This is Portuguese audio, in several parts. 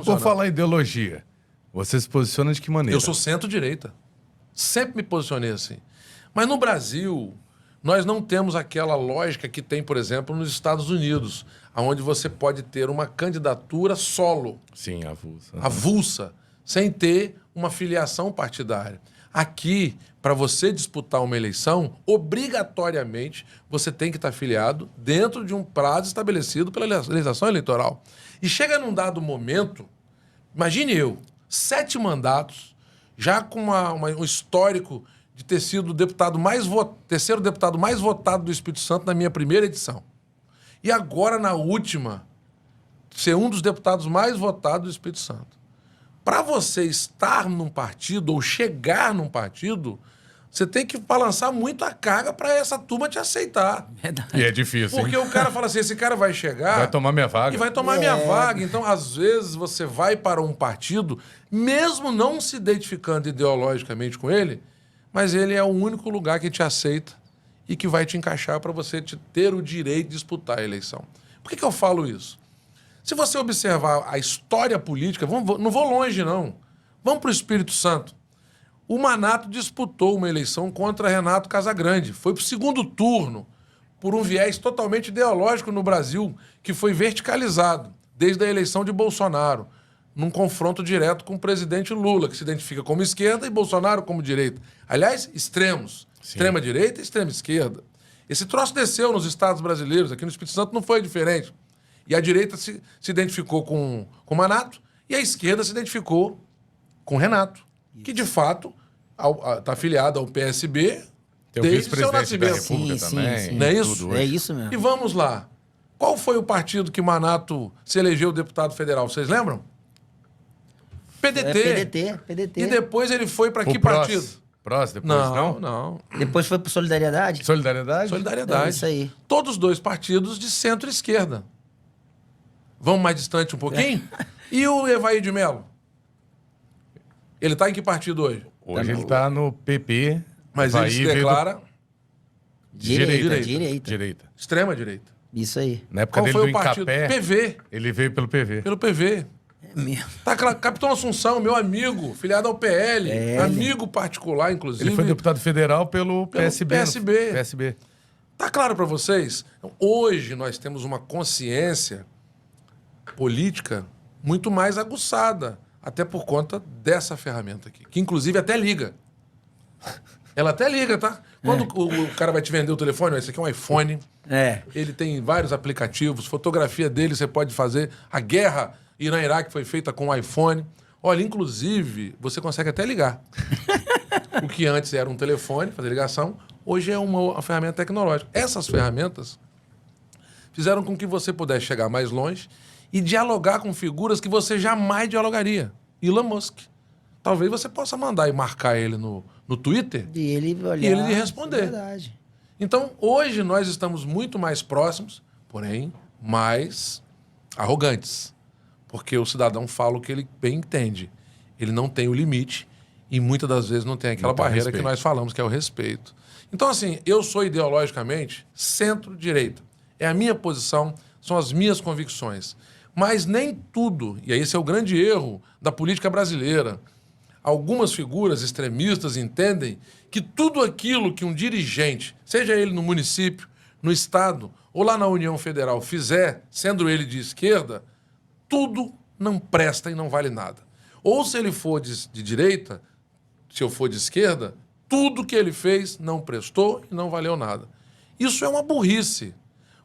por falar em ideologia, você se posiciona de que maneira? Eu sou centro-direita. Sempre me posicionei assim. Mas no Brasil, nós não temos aquela lógica que tem, por exemplo, nos Estados Unidos, onde você pode ter uma candidatura solo. Sim, avulsa. Avulsa, sem ter uma filiação partidária. Aqui, para você disputar uma eleição, obrigatoriamente você tem que estar filiado dentro de um prazo estabelecido pela legislação eleitoral. E chega num dado momento, imagine eu, 7 mandatos, já com um histórico de ter sido o terceiro deputado mais votado do Espírito Santo na minha primeira edição. E agora, na última, ser um dos deputados mais votados do Espírito Santo. Para você estar num partido ou chegar num partido, você tem que balançar muito a carga para essa turma te aceitar. Verdade. E é difícil, Porque hein? o cara fala assim, esse cara vai chegar... Vai tomar minha vaga. E vai tomar minha vaga. Então, às vezes, você vai para um partido, mesmo não se identificando ideologicamente com ele, mas ele é o único lugar que te aceita e que vai te encaixar para você ter o direito de disputar a eleição. Por que eu falo isso? Se você observar a história política, não vou longe, não. Vamos para o Espírito Santo. O Manato disputou uma eleição contra Renato Casagrande. Foi para o segundo turno, por um viés totalmente ideológico no Brasil, que foi verticalizado desde a eleição de Bolsonaro, num confronto direto com o presidente Lula, que se identifica como esquerda, e Bolsonaro como direita. Aliás, extremos. Sim. Extrema-direita e extrema-esquerda. Esse troço desceu nos estados brasileiros, aqui no Espírito Santo não foi diferente. E a direita se identificou com o Manato e a esquerda se identificou com o Renato, que de fato está afiliado ao PSB Tem o desde seu vice-presidente da nascimento. República Sim, também. sim. Não é isso? tudo É hoje. isso mesmo. E vamos lá. Qual foi o partido que Manato se elegeu deputado federal? Vocês lembram? PDT. É PDT. E depois ele foi para O que PROS. partido? PROS depois, não? Não. Depois foi pro Solidariedade? Solidariedade? Solidariedade. É isso aí. Todos os dois partidos de centro-esquerda. Vamos mais distante um pouquinho? E o Evair de Mello? Ele está em que partido hoje? Hoje ele tá no PP. Mas vai ele se ver do- declara Direita. extrema-direita. Isso aí. Na época Qual dele foi do o partido? Incapé, PV. ele veio pelo PV. Pelo PV. É mesmo. Tá, Capitão Assunção, meu amigo, filiado ao PL, amigo particular, inclusive. Ele foi deputado federal pelo PSB. PSB. PSB. Tá claro para vocês? Então, hoje nós temos uma consciência política muito mais aguçada, até por conta dessa ferramenta aqui, que inclusive até liga. Ela até liga, tá? Quando o cara vai te vender o telefone, ó, esse aqui é um iPhone, ele tem vários aplicativos, fotografia dele você pode fazer. A guerra Irã-Iraque foi feita com um iPhone. Olha, inclusive, você consegue até ligar. O que antes era um telefone, fazer ligação, hoje é uma ferramenta tecnológica. Essas ferramentas fizeram com que você pudesse chegar mais longe e dialogar com figuras que você jamais dialogaria. Elon Musk. Talvez você possa mandar e marcar ele no Twitter E ele olhar, e ele lhe responder. É verdade. Então, hoje nós estamos muito mais próximos, porém, mais arrogantes. Porque o cidadão fala o que ele bem entende. Ele não tem o limite e muitas das vezes não tem aquela Não tem barreira respeito. que nós falamos, que é o respeito. Então, assim, eu sou ideologicamente centro-direita. É a minha posição, são as minhas convicções. Mas nem tudo, e esse é o grande erro da política brasileira. Algumas figuras extremistas entendem que tudo aquilo que um dirigente, seja ele no município, no estado ou lá na União Federal, fizer, sendo ele de esquerda, tudo não presta e não vale nada. Ou se ele for de direita, se eu for de esquerda, tudo que ele fez não prestou e não valeu nada. Isso é uma burrice.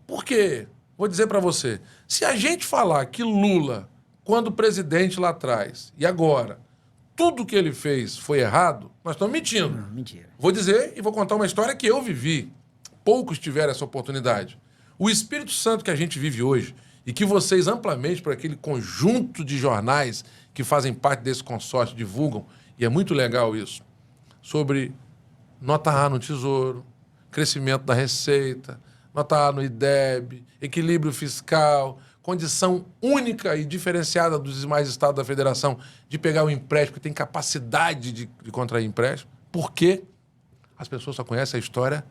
Por quê? Vou dizer para você, se a gente falar que Lula, quando presidente lá atrás e agora, tudo que ele fez foi errado, nós estamos mentindo. Não, mentira. Vou dizer e vou contar uma história que eu vivi. Poucos tiveram essa oportunidade. O Espírito Santo que a gente vive hoje e que vocês amplamente, por aquele conjunto de jornais que fazem parte desse consórcio, divulgam, e é muito legal isso, sobre nota A no Tesouro, crescimento da receita, nota A no IDEB, equilíbrio fiscal, condição única e diferenciada dos demais estados da federação de pegar um empréstimo, que tem capacidade de contrair empréstimo. Por quê? As pessoas só conhecem a história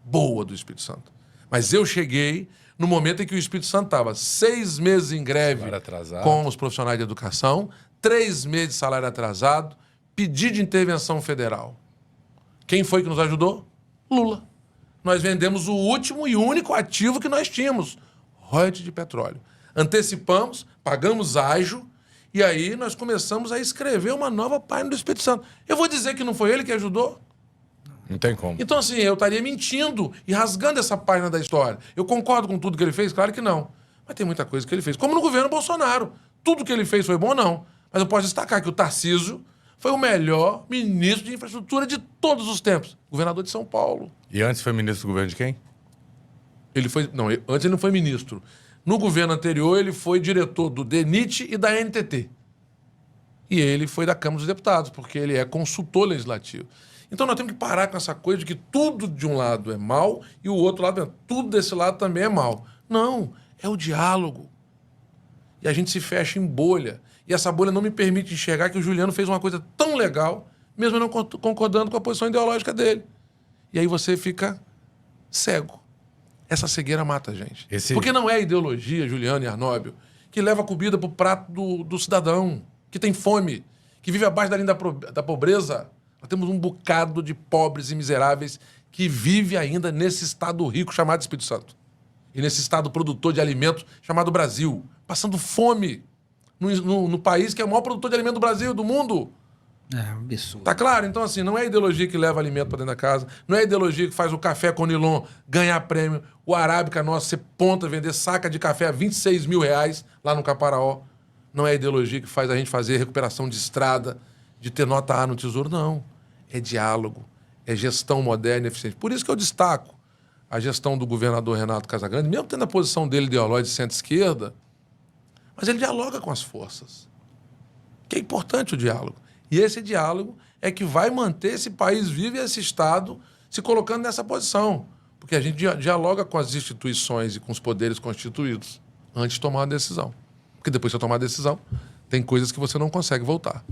boa do Espírito Santo. Mas eu cheguei no momento em que o Espírito Santo estava 6 meses em greve Salário atrasado. com os profissionais de educação, 3 meses de salário atrasado, pedido de intervenção federal. Quem foi que nos ajudou? Lula. Nós vendemos o último e único ativo que nós tínhamos, royalties de petróleo. Antecipamos, pagamos ágio, e aí nós começamos a escrever uma nova página do Espírito Santo. Eu vou dizer que não foi ele que ajudou? Não tem como. Então, assim, eu estaria mentindo e rasgando essa página da história. Eu concordo com tudo que ele fez? Claro que não. Mas tem muita coisa que ele fez. Como no governo Bolsonaro. Tudo que ele fez foi bom, não. Mas eu posso destacar que o Tarcísio foi o melhor ministro de infraestrutura de todos os tempos. Governador de São Paulo. E antes foi ministro do governo de quem? Ele foi... Não, antes ele não foi ministro. No governo anterior, ele foi diretor do DENIT e da NTT. E ele foi da Câmara dos Deputados, porque ele é consultor legislativo. Então nós temos que parar com essa coisa de que tudo de um lado é mal e o outro lado é... Tudo desse lado também é mal. Não, é o diálogo. E a gente se fecha em bolha. E essa bolha não me permite enxergar que o Juliano fez uma coisa tão legal, mesmo não concordando com a posição ideológica dele. E aí você fica cego. Essa cegueira mata a gente. Porque não é a ideologia, Juliano e Arnóbio, que leva a comida pro prato do cidadão, que tem fome, que vive abaixo da linha da pobreza. Nós temos um bocado de pobres e miseráveis que vive ainda nesse estado rico chamado Espírito Santo. E nesse estado produtor de alimentos chamado Brasil. Passando fome no país que é o maior produtor de alimento do Brasil, do mundo. É um absurdo. Tá claro? Então, assim, não é a ideologia que leva alimento para dentro da casa, não é a ideologia que faz o café com Nilon ganhar prêmio, o Arábica nosso ser ponta, vender saca de café a 26 mil reais lá no Caparaó. Não é a ideologia que faz a gente fazer recuperação de estrada, de ter nota A no Tesouro, não. É diálogo, é gestão moderna e eficiente. Por isso que eu destaco a gestão do governador Renato Casagrande, mesmo tendo a posição dele ideológica de centro-esquerda, mas ele dialoga com as forças. Que é importante o diálogo. E esse diálogo é que vai manter esse país vivo e esse Estado se colocando nessa posição. Porque a gente dialoga com as instituições e com os poderes constituídos antes de tomar uma decisão. Porque depois que você tomar a decisão, tem coisas que você não consegue voltar.